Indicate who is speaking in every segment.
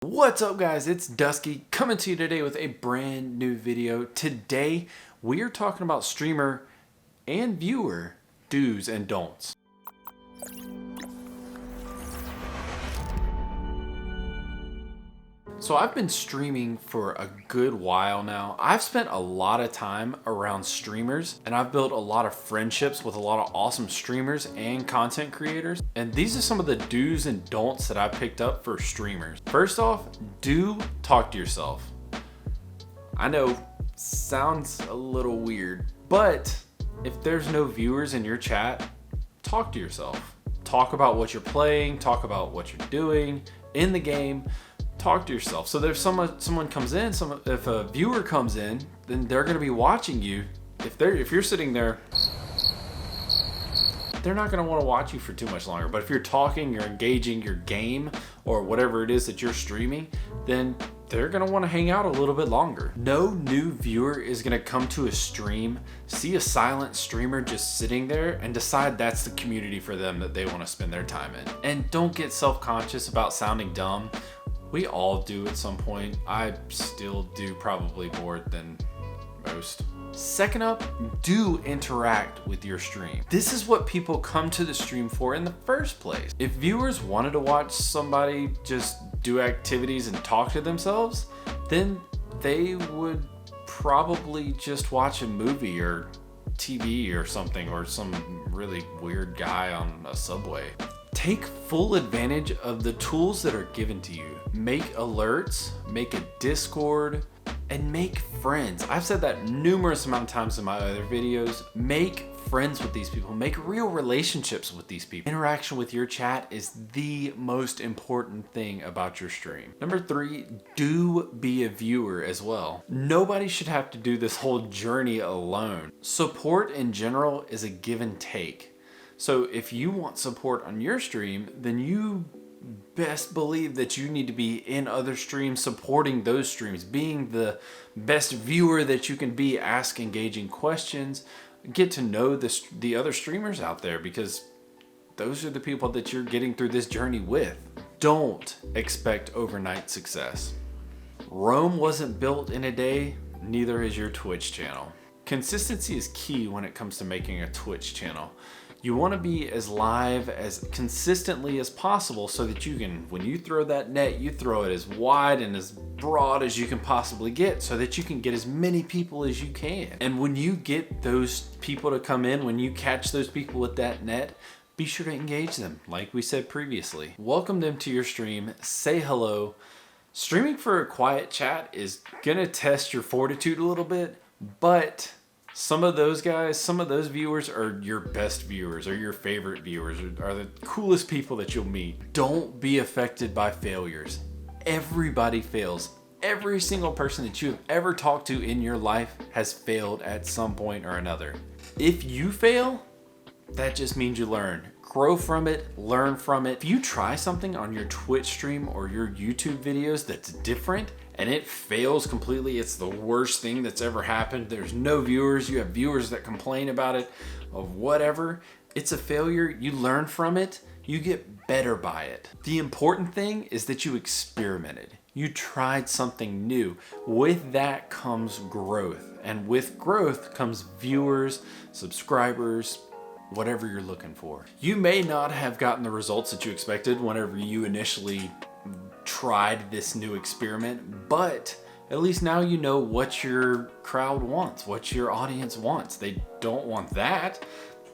Speaker 1: What's up guys, it's Dusky coming to you today with a brand new video. Today we are talking about streamer and viewer do's and don'ts. So I've been streaming for a good while now. I've spent a lot of time around streamers and I've built a lot of friendships with a lot of awesome streamers and content creators. And these are some of the do's and don'ts that I picked up for streamers. First off, do talk to yourself. I know, sounds a little weird, but if there's no viewers in your chat, talk to yourself. Talk about what you're playing, talk about what you're doing in the game. Talk to yourself. So if someone comes in, if a viewer comes in, then they're going to be watching you. If you're sitting there, they're not going to want to watch you for too much longer. But if you're talking, you're engaging your game or whatever it is that you're streaming, then they're going to want to hang out a little bit longer. No new viewer is going to come to a stream, see a silent streamer just sitting there and decide that's the community for them that they want to spend their time in. And don't get self-conscious about sounding dumb. We all do at some point. I still do, probably more than most. Second up, do interact with your stream. This is what people come to the stream for in the first place. If viewers wanted to watch somebody just do activities and talk to themselves, then they would probably just watch a movie or TV or something, or some really weird guy on a subway. Take full advantage of the tools that are given to you. Make alerts, make a Discord, and make friends. I've said that numerous amount of times in my other videos. Make friends with these people. Make real relationships with these people. Interaction with your chat is the most important thing about your stream. Number 3, do be a viewer as well. Nobody should have to do this whole journey alone. Support in general is a give and take. So if you want support on your stream, then you best believe that you need to be in other streams, supporting those streams, being the best viewer that you can be, ask engaging questions, get to know the other streamers out there, because those are the people that you're getting through this journey with. Don't expect overnight success. Rome wasn't built in a day, neither is your Twitch channel. Consistency is key when it comes to making a Twitch channel. You want to be as live as consistently as possible so that you can, when you throw that net, you throw it as wide and as broad as you can possibly get so that you can get as many people as you can. And when you get those people to come in, when you catch those people with that net, be sure to engage them like we said previously. Welcome them to your stream, say hello. Streaming for a quiet chat is gonna test your fortitude a little bit, but some of those guys, some of those viewers are your best viewers, or your favorite viewers, are the coolest people that you'll meet. Don't be affected by failures. Everybody fails. Every single person that you have ever talked to in your life has failed at some point or another. If you fail, that just means you learn. Grow from it, learn from it. If you try something on your Twitch stream or your YouTube videos that's different and it fails completely, it's the worst thing that's ever happened, there's no viewers, you have viewers that complain about it, of whatever, it's a failure, you learn from it, you get better by it. The important thing is that you experimented. You tried something new. With that comes growth, and with growth comes viewers, subscribers, whatever you're looking for. You may not have gotten the results that you expected whenever you initially tried this new experiment, but at least now you know what your crowd wants, what your audience wants. They don't want that.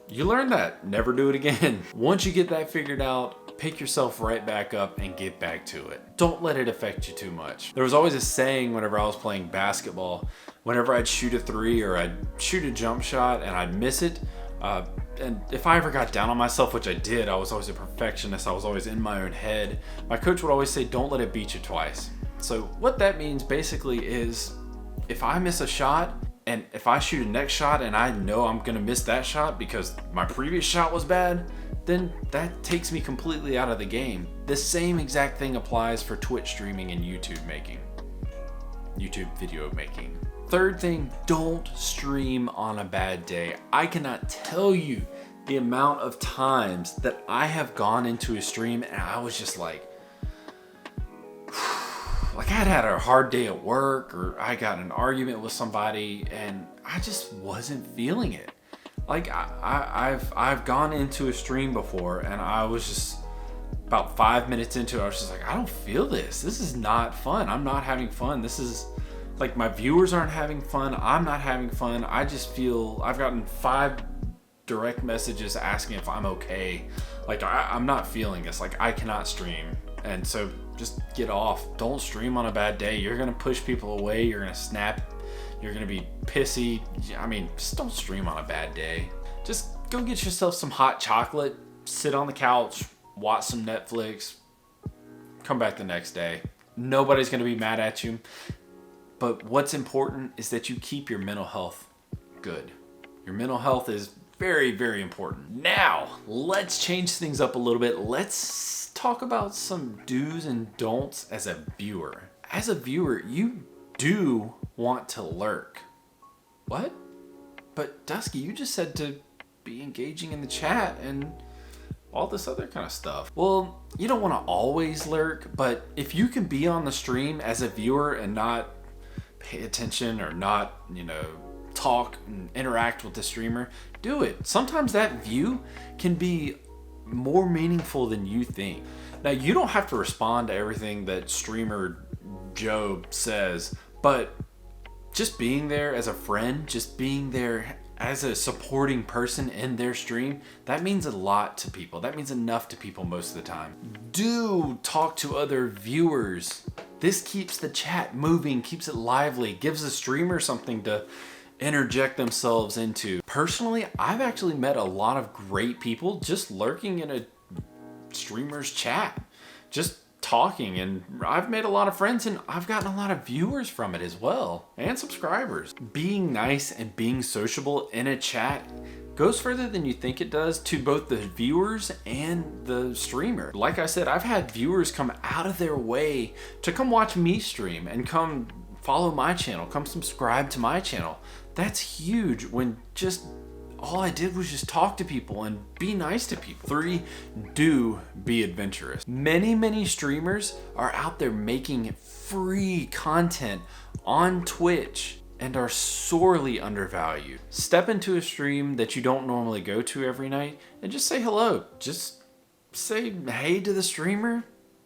Speaker 1: You learn that. Never do it again. Once you get that figured out, pick yourself right back up and get back to it. Don't let it affect you too much. There was always a saying whenever I was playing basketball, whenever I'd shoot a 3 or I'd shoot a jump shot and I'd miss it, and if I ever got down on myself, which I did, I was always a perfectionist, I was always in my own head, my coach would always say, don't let it beat you twice. So what that means basically is, if I miss a shot, and if I shoot a next shot and I know I'm gonna miss that shot because my previous shot was bad, then that takes me completely out of the game. The same exact thing applies for Twitch streaming and YouTube video making. Third thing, don't stream on a bad day. I cannot tell you the amount of times that I have gone into a stream and I was just like, like I had a hard day at work, or I got in an argument with somebody and I just wasn't feeling it. Like I've gone into a stream before and I was just about 5 minutes into it, I was just like, I don't feel this. This is not fun. I'm not having fun. This is like, my viewers aren't having fun. I'm not having fun. I just feel, I've gotten 5 direct messages asking if I'm okay. Like I'm not feeling this. Like I cannot stream. And so just get off. Don't stream on a bad day. You're going to push people away. You're going to snap. You're going to be pissy. I mean, just don't stream on a bad day. Just go get yourself some hot chocolate, sit on the couch, watch some Netflix, come back the next day. Nobody's going to be mad at you. But what's important is that you keep your mental health good. Your mental health is very, very important. Now, let's change things up a little bit. Let's talk about some do's and don'ts as a viewer. As a viewer, you do want to lurk. What? But Dusky, you just said to be engaging in the chat and all this other kind of stuff. Well, you don't want to always lurk, but if you can be on the stream as a viewer and not pay attention or not, talk and interact with the streamer, do it. Sometimes that view can be more meaningful than you think. Now, you don't have to respond to everything that streamer Joe says, but just being there as a friend, just being there as a supporting person in their stream, that means a lot to people. That means enough to people most of the time. Do talk to other viewers. This keeps the chat moving, keeps it lively, gives the streamer something to interject themselves into. Personally, I've actually met a lot of great people just lurking in a streamer's chat, just talking, and I've made a lot of friends and I've gotten a lot of viewers from it as well, and subscribers. Being nice and being sociable in a chat goes further than you think it does to both the viewers and the streamer. Like I said, I've had viewers come out of their way to come watch me stream and come follow my channel, come subscribe to my channel. That's huge when just all I did was just talk to people and be nice to people. 3, do be adventurous. Many streamers are out there making free content on Twitch and are sorely undervalued. Step into a stream that you don't normally go to every night and just say hello. Just say hey to the streamer.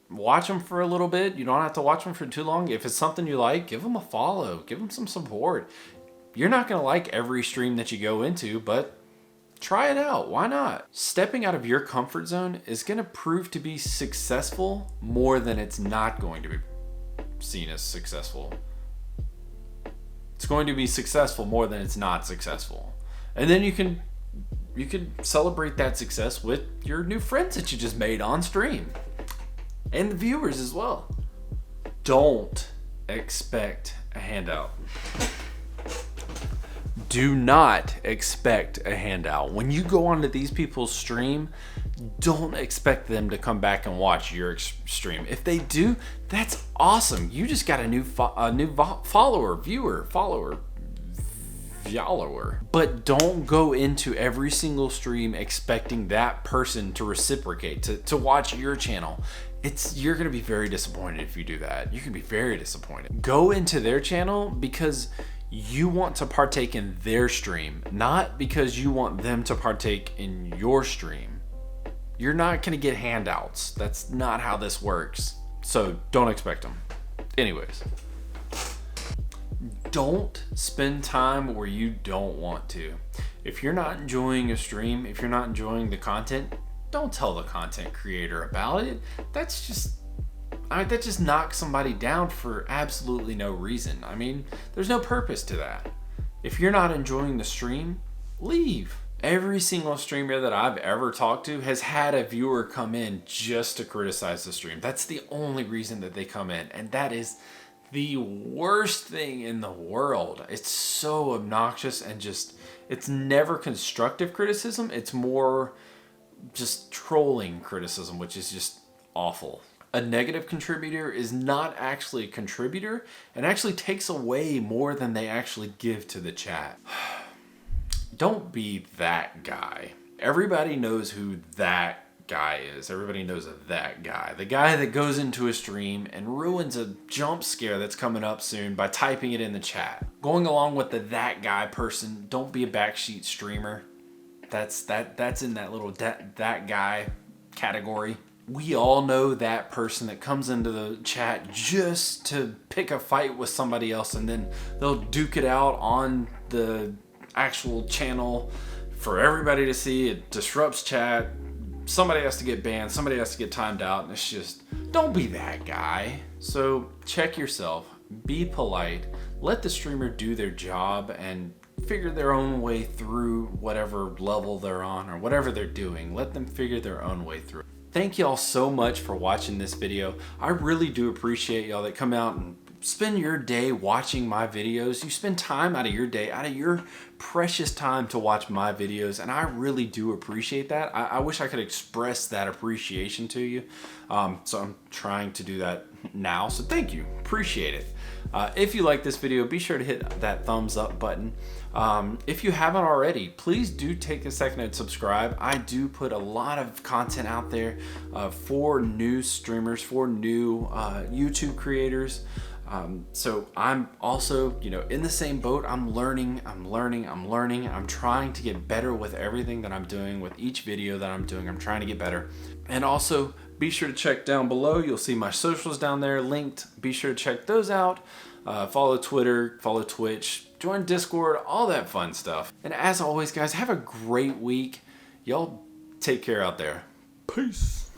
Speaker 1: Watch them for a little bit. You don't have to watch them for too long. If it's something you like, give them a follow. Give them some support. You're not going to like every stream that you go into, but try it out. Why not? Stepping out of your comfort zone is going to prove to be successful more than it's not going to be seen as successful. It's going to be successful more than it's not successful. And then you can celebrate that success with your new friends that you just made on stream. And the viewers as well. Don't expect a handout. Do not expect a handout. When you go onto these people's stream, don't expect them to come back and watch your stream. If they do, that's awesome. You just got a new follower. But don't go into every single stream expecting that person to reciprocate, to watch your channel. You're going to be very disappointed if you do that. You can be very disappointed. Go into their channel because you want to partake in their stream, not because you want them to partake in your stream. You're not going to get handouts. That's not how this works. So don't expect them. Anyways, don't spend time where you don't want to. If you're not enjoying a stream, if you're not enjoying the content, don't tell the content creator about it. That just knocks somebody down for absolutely no reason. I mean, there's no purpose to that. If you're not enjoying the stream, leave. Every single streamer that I've ever talked to has had a viewer come in just to criticize the stream. That's the only reason that they come in. And that is the worst thing in the world. It's so obnoxious and it's never constructive criticism. It's more just trolling criticism, which is just awful. A negative contributor is not actually a contributor and actually takes away more than they actually give to the chat. Don't be that guy. Everybody knows who that guy is. Everybody knows that guy. The guy that goes into a stream and ruins a jump scare that's coming up soon by typing it in the chat. Going along with that guy person, don't be a backseat streamer. That's in that little that guy category. We all know that person that comes into the chat just to pick a fight with somebody else, and then they'll duke it out on the actual channel for everybody to see. It disrupts chat. Somebody has to get banned. Somebody has to get timed out. And it's just, don't be that guy. So check yourself. Be polite. Let the streamer do their job and figure their own way through whatever level they're on or whatever they're doing. Let them figure their own way through. Thank y'all so much for watching this video. I really do appreciate y'all that come out and spend your day watching my videos. You spend time out of your day, out of your precious time to watch my videos, and I really do appreciate that. I wish I could express that appreciation to you. So I'm trying to do that now, so thank you. Appreciate it. If you like this video, be sure to hit that thumbs up button. If you haven't already, please do take a second and subscribe. I do put a lot of content out there for new streamers, for new YouTube creators. So I'm also, in the same boat. I'm learning. I'm trying to get better with everything that I'm doing, with each video that I'm doing. I'm trying to get better. And also be sure to check down below. You'll see my socials down there linked. Be sure to check those out. Follow Twitter, follow Twitch, join Discord, all that fun stuff. And as always, guys, have a great week. Y'all take care out there. Peace.